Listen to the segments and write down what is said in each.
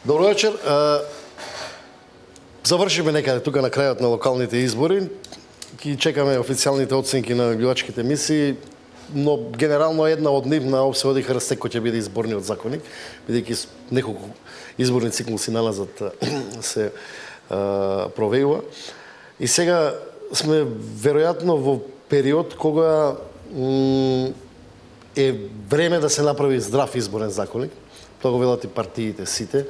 Добро вечер. Завршиме некаде тука на крајот на локалните избори. Ги чекаме официјалните оценки на гледачките мисии, но генерално една од нив на опсеоди Хрстек кој ќе биде изборниот законник, бидејќи неколку изборни циклуси налазат се провеува. И сега сме веројатно во период кога е време да се направи здрав изборен законник. Тоа го велат и партиите сите.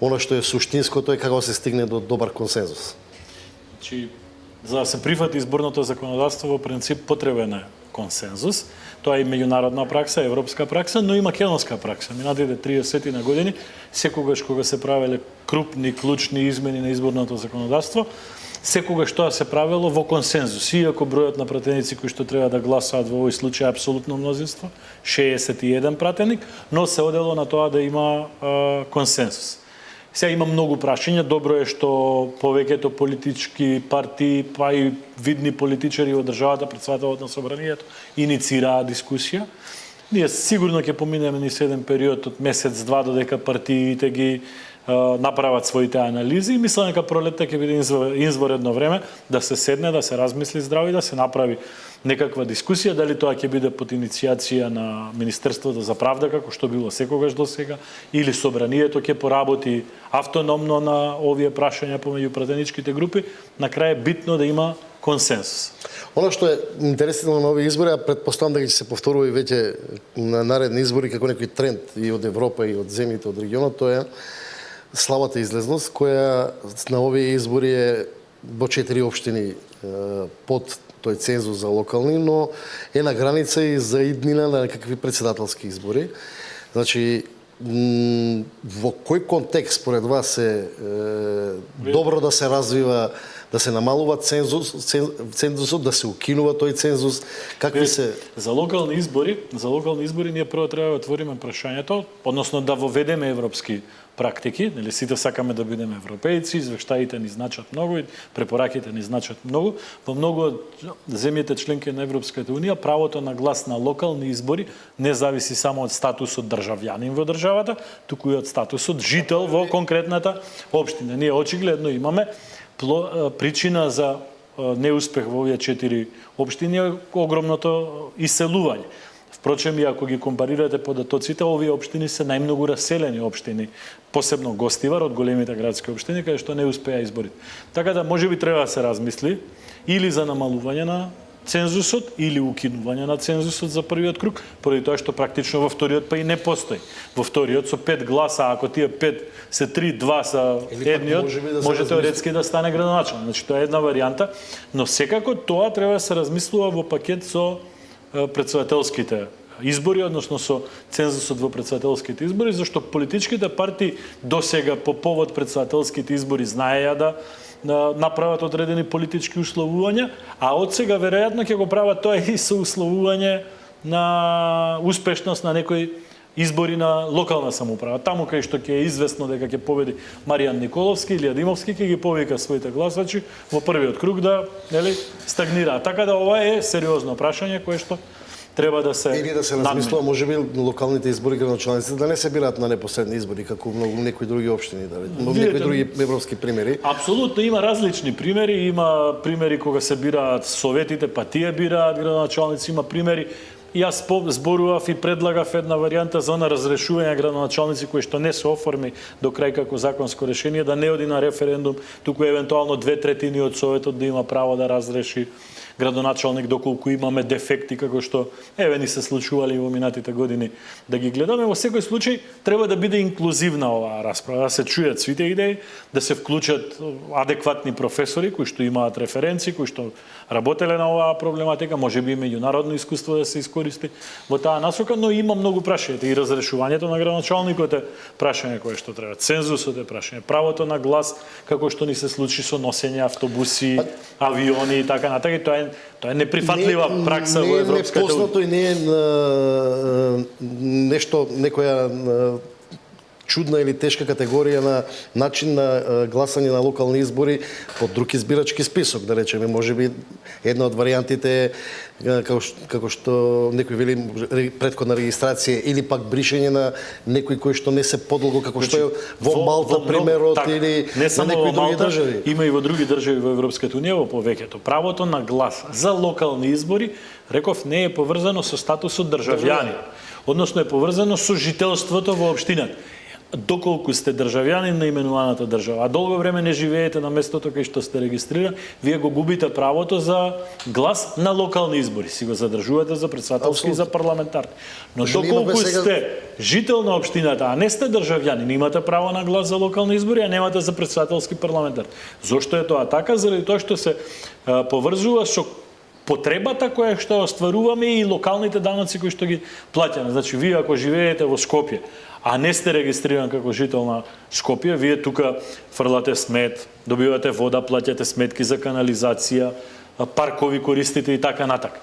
Оно што е суштинското е како се стигне до добар консензус. Значи, за да се прифати изборното законодавство, во принцип потребен е консензус. Тоа е и меѓународна пракса, европска пракса, но и македонска пракса. Минатите 30 на години, секогаш кога се правеле крупни, клучни измени на изборното законодавство, секогаш тоа се правело во консензус. Иако бројот на пратеници кои што треба да гласаат во овој случај е апсолутно мнозинство, 61 пратеник, но се одело на тоа да има консензус. Сега има многу прашања. Добро е што повеќето политички партии, па и видни политичари од државата, председателот на собранието, иницираа дискусија. Ние сигурно ќе поминеме низ еден период од месец-два додека партиите ги направат своите анализи и мислам дека пролетта ќе биде изворедно време да се седне, да се размисли здраво и да се направи некаква дискусија, дали тоа ќе биде под иницијација на Министерството за правда, како што било секогаш до сега, или собранието ќе поработи автономно на овие прашања помеѓу пратеничките групи. На крај е битно да има консенсус. Оно што е интересно на овие избори, а претпоставам дека ќе се повторува и веќе на наредни избори како некој тренд и од Европа и од земјите од регионот, тоа е слабата излезност, која на овие избори е во 4 општини под тој цензус за локални, но е на граница и за иднина на некакви председателски избори. Значи, во кој контекст според вас е добро да се развива, да се намалува цензусот, да се укинува тој цензус? Какви се за локални избори ние прво треба да отвориме прашањето, односно да воведеме европски практики, нели сите сакаме да бидеме европејци, извештаите ни значат многу и препораките ни значат многу. Во многу од земјите членки на Европската унија правото на глас на локални избори не зависи само од статусот државјанин во државата, туку и од статусот жител во конкретната општина. Ние очигледно имаме причина за неуспех во овие 4 општини е огромното иселување. Впрочем, и ако ги компарирате податоците, овие општини се најмногу раселени општини, посебно Гостивар од големите градски општини, каде што не успеа изборите. Така да можеби треба да се размисли или за намалување на цензусот, или укинување на цензусот за првиот круг, поради тоа што практично во вториот па и не постои. Во вториот со 5 гласа, ако тие 5 се 3-2 са едниот, може теоретски да стане градоначалник. Значи тоа е една варијанта, но секако тоа треба да се размислува во пакет со председателските избори, односно со цензусот во председателските избори, зашто политичките партии досега по повод председателските избори знаеја да направат одредени политички условувања, а од сега веројатно ќе го прават тоа и со условување на успешност на некои избори на локална самоуправа. Таму кај што ќе е известно дека ќе победи Маријан Николовски или Димовски, ќе ги повика своите гласачи во првиот круг да, нели, стагнираат. Така да ова е сериозно прашање кое што треба да се или да се размислува, можеби локалните избори градоначалниците да не се бираат на непосредни избори како многу некои други општини, некои други европски примери. Апсолутно има различни примери, има примери кога се бираат советите, па тие бираат градоначалници, има примери. Јас зборував и предлагав една варијанта за она разрешување градоначалници кои што не се оформи до крај како законско решение, да не оди на референдум, туку евентуално 2/3 од советот да има право да разреши градоначалник доколку имаме дефекти како што ни се случували во минатите години да ги гледаме. Во секој случај треба да биде инклузивна оваа расправа, да се чујат сите идеи, да се вклучат адекватни професори кои што имаат референци, кои што работеле на оваа проблематика, можеби и меѓународно искуство да се искористи во таа насока, но има многу прашања и разрешувањето на градоначалникот е прашање кое што треба. Цензусот е прашање, правото на глас како што ни се случи со носење автобуси, авиони и така натаму. Тоа е неприфатлива пракса во Европската унија. Не е непознато и не е нешто, некоја чудна или тешка категорија на начин на гласање на локални избори по друг избирачки список, да речеме. Можеби една од варијантите е како што некој вели претходна регистрација или пак бришење на некои кои што не се подолго како што е во Малта примерот или не само некои во други Малта, држави. има и во други држави во Европската унија во повеќето. Правото на глас за локални избори, реков, не е поврзано со статусот државјани, односно е поврзано со жителството во општината. Доколку сте државјанин на именуваната држава, а долго време не живеете на местото кај што сте регистрирани, вие го губите правото за глас на локални избори. Си го задржувате за претседателски и за парламентарни. Но доколку сте жител на општината, а не сте државјанин, имате право на глас за локални избори, а немате за претседателски парламентарни. Зошто е тоа така? Заради тоа што се поврзува со потребата која што остваруваме и локалните даноци кои што ги плаќаме. Значи, вие ако живеете во Скопје, а не сте регистриран како жител на Скопје, вие тука фрлате смет, добивате вода, плаќате сметки за канализација, паркови користите и така натака.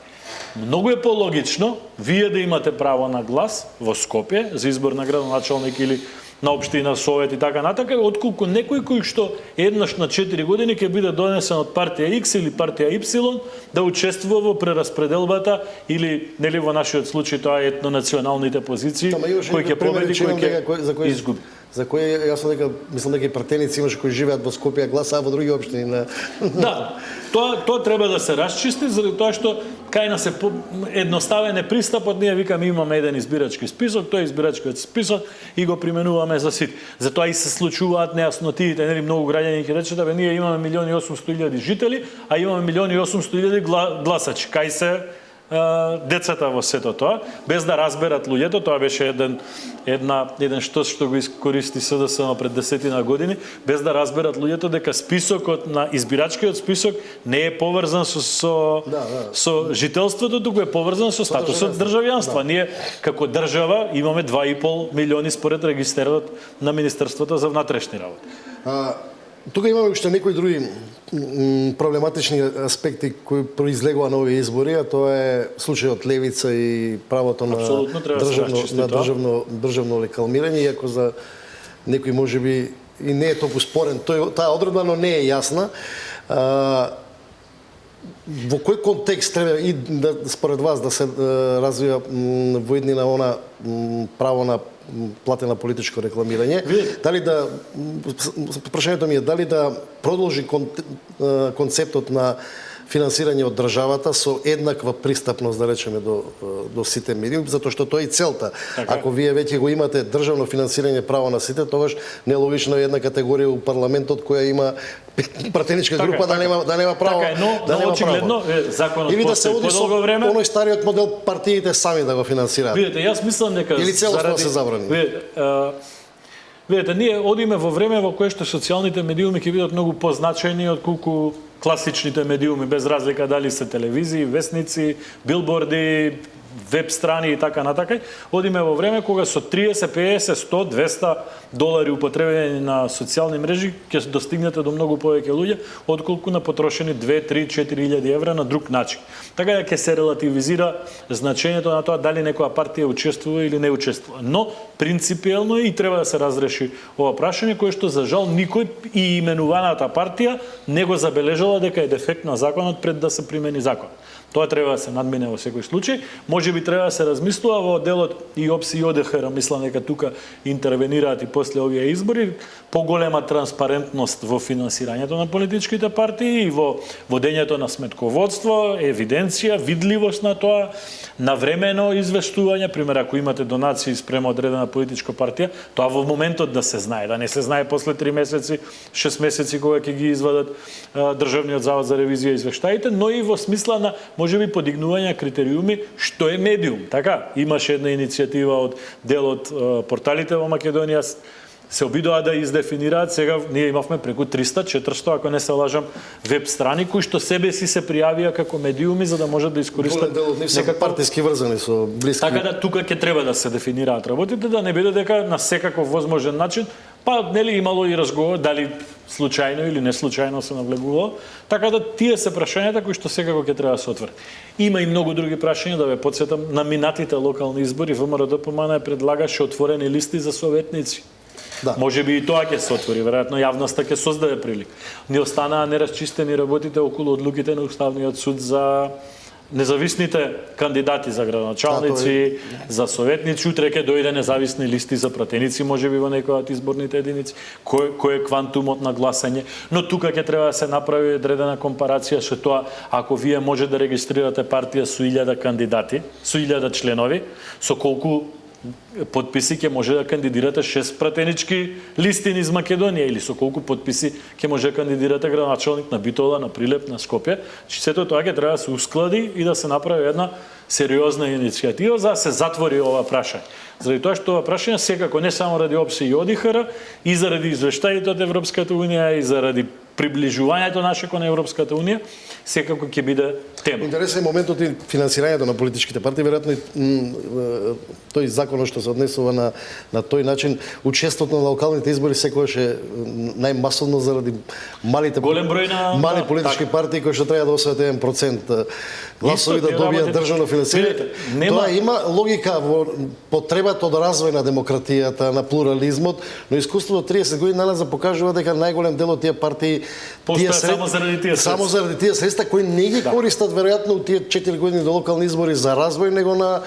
Многу е пологично вие да имате право на глас во Скопје за избор на градоначалник или на општина, совет и така натака, отколку некој кој што еднаш на 4 години ќе биде донесен од партија X или партија Y да учествува во прераспределбата или нели во нашиот случај тоа е етнонационалните позиции кој ќе победи, кој ќе изгуби. За кои јас мислам дека и пратеници имаше кои живеат во Скопје, гласаа во други општини на Да. Тоа треба да се расчисти заради тоа што кај нас е едноставен е пристапот, ние викаме имаме еден избирачки список, тој избирачкиот список и го применуваме за сите. Затоа и се случуваат нејаснотиите, нели многу граѓани ќе речат абе ние имаме 1.800.000 жители, а имаме 1.800.000 гласачи. Кај се децата во сето тоа, без да разберат луѓето, тоа беше еден што го искористи СДСМ пред 10 години, без да разберат луѓето дека списокот на избирачкиот список не е поврзан со жителството, туку е поврзан со статусот државјанство. Ние како држава имаме 2,5 милиони според регистерот на Министерството за внатрешни работи. Тука имаме уште некои други проблематични аспекти кои произлегува на овие избори, а тоа е случајот Левица и правото на државно рекламирање, иако за некои можеби и не е толку спорен таа одредба, но не е јасна. Во кој контекст треба и според вас да се развива во иднина она право на платена политичко рекламирање? Дали прашањето ми е дали да продолжи концептот на финансирање од државата со еднаква пристапност, да речеме, до сите медиуми, затоа што тоа е целта. Ако вие веќе го имате државно финансирање право на сите, тогаш нелогично е една категорија у парламентот која има пратеничка група да нема право. Но очигледно законот или да се оди со оној стариот модел партиите сами да го финансираат. Видете, јас мислам дека или целосно се забрани. Видете, ние одиме во време во кое што социјалните медиуми ќе бидат многу позначајни отколку класичните медиуми, без разлика дали се телевизии, весници, билборди, веб страни и така натака. Одиме во време кога со 30, 50, 100, $200 употребени на социјални мрежи ќе достигнете до многу повеќе луѓе отколку на потрошени 2, 3, 4.000 евра на друг начин. Така да ќе се релативизира значењето на тоа дали некоја партија учествува или не учествува. Но принципиелно и треба да се разреши ова прашање кое што за жал никој и именуваната партија не го забележала дека е дефект на законот пред да се примени закон. Тоа треба да се надмине во секој случај. Можеби треба да се размислува во делот и ОПС и ОДХР, мислам дека тука интервенираат и после овие избори, поголема транспарентност во финансирањето на политичките партии и во водењето на сметководство, евиденција, видливост на тоа, навремено извештување, пример ако имате донации спрема одредена политичка партија, тоа во моментот да се знае, да не се знае после 3 месеци, 6 месеци кога ќе ги извадат Државниот завод за ревизија извештаите, но и во смисла на можеби подигнување критериуми што е медиум. Така, имаше една иницијатива од дел од порталите во Македонија, се обидоа да издефинираат, сега ние имавме преку 300-400, ако не се лажам, веб страни кои што себе си се пријавија како медиуми за да можат да искористат некакви партиски врзани со блиски. Така да тука ќе треба да се дефинираат работите, да не биде дека на секаков возможен начин, па нели имало и разговор дали случајно или не случајно се навлегувало. Така да тие се прашањата кои што секако ќе треба да се отворат. Има и многу други прашања, да ве потсетам, на минатите локални избори ВМРО ДПМН предлагаше отворени листи за советници. Да. Може би и тоа ќе се отвори, веројатно јавноста ќе создаде прилика. Не останаа нерасчистени работите околу одлуките на Уставниот суд за независните кандидати за градоначалници, за советници, утре ќе дојде независни листи за пратеници, можеби во некоја од изборните единици, кој е квантумот на гласање, но тука ќе треба да се направи одредена компарација со тоа, ако вие може да регистрирате партија со 1000 кандидати, со 1000 членови, со колку потписи ќе може да кандидирате 6 пратенички листи низ Македонија, или со колку потписи ќе може да кандидирате градоначалник на Битола, на Прилеп, на Скопје. Сето тоа ќе треба да се усклади и да се направи една сериозна иницијатива за да се затвори ова прашање. Заради тоа што ова прашање секако не само ради ОПСЕ и ОДИХР, и заради извештаите од Европската унија, и заради приближувањето наше кон Европската унија, секако ќе биде тема. Интересен е моментот и финансирањето на политичките партии, веројатно тој закон што се однесува на тој начин, учеството на локалните избори секогаш е најмасовно заради малите голем број на мали политички партии кои што треба да освојат 1% гласови да добијат државно финансирање. Тоа има логика во потребата од развој на демократијата, на плурализмот, но искуството 30 години налаза покажува дека најголем дел од тие партии само заради тие средства кои не ги користат веројатно у тие 4 години до локални избори за развој, него на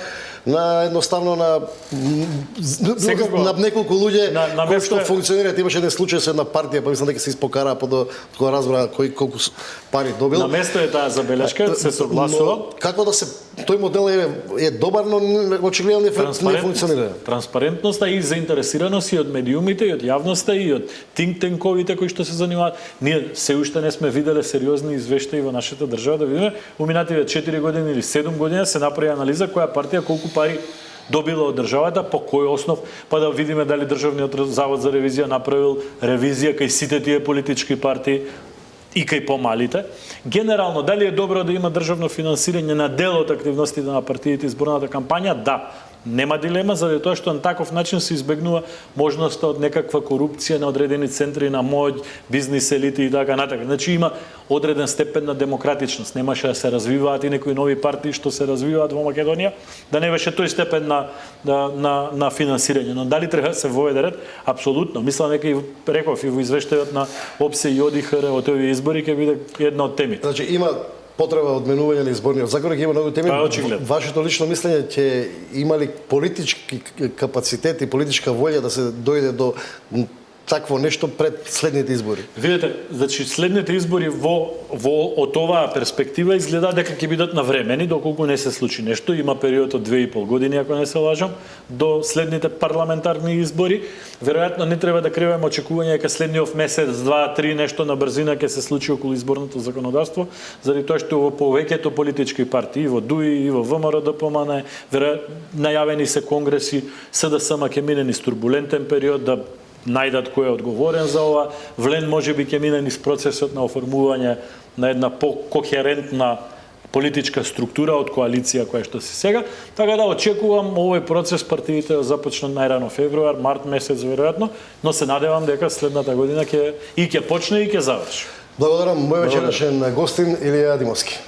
едноставно на неколку луѓе кои што функционираат. Имаше еден случај со една партија, па мислам дека се испокараа кога разбра кој колку пари добил. На место е таа забелешка, се согласува. Како да се тој модел е добар, но очигледно не функционира. Транспарентноста и заинтересираност и од медиумите, и од јавноста, и од think танковите кои што се занимаваат. Ние се уште не сме виделе сериозни извештаи во нашата држава да видиме уминативе 4 години или 7 години се направи анализа која партија колку пари добила од државата, по кој основ, па да видиме дали Државниот завод за ревизија направил ревизија кај сите тие политички партии и кај помалите. Генерално, дали е добро да има државно финансирање на дел од активностите на партиите изборната кампања? Да. Нема дилема, заради тоа што на таков начин се избегнува можноста од некаква корупција на одредени центри на моќ, бизнис елити и така натака. Значи има одреден степен на демократичност. Немаше да се развиваат и некои нови партии што се развиваат во Македонија, да не беше тој степен на финансирање. Но дали треба да се воведе ред? Апсолутно. Мислам дека и реков и во извештајот на ОПСЕ и ОДИХР од овие избори ќе биде една од темите. Значи има потреба одменување на изборниот закон, ќе има многу теми. Вашето лично мислење ќе има ли политички капацитет и политичка волја да се дојде до такво нешто пред следните избори? Видете, значи следните избори од оваа перспектива изгледа дека ќе бидат навремени, доколку не се случи нешто. Има период од 2,5 години, ако не се лажам, до следните парламентарни избори. Веројатно не треба да криваме очекување дека следниот месец, 2-3 нешто на брзина ќе се случи околу изборното законодавство, заради тоа што во повеќето политички партии, во ДУИ и во ВМРО ДПМН, најавени се конгреси, СДСМ ќе мине низ турбулентен период да најдат кој е одговорен за ова. Влен можеби ќе мине низ процесот на оформување на една покохерентна политичка структура од коалиција која што се сега. Така да очекувам овој процес партиите да започнат најрано февруар, март месец веројатно, но се надевам дека следната година ќе почне и ќе заврши. Благодарам, мој вечерашен гостин Илија Димовски.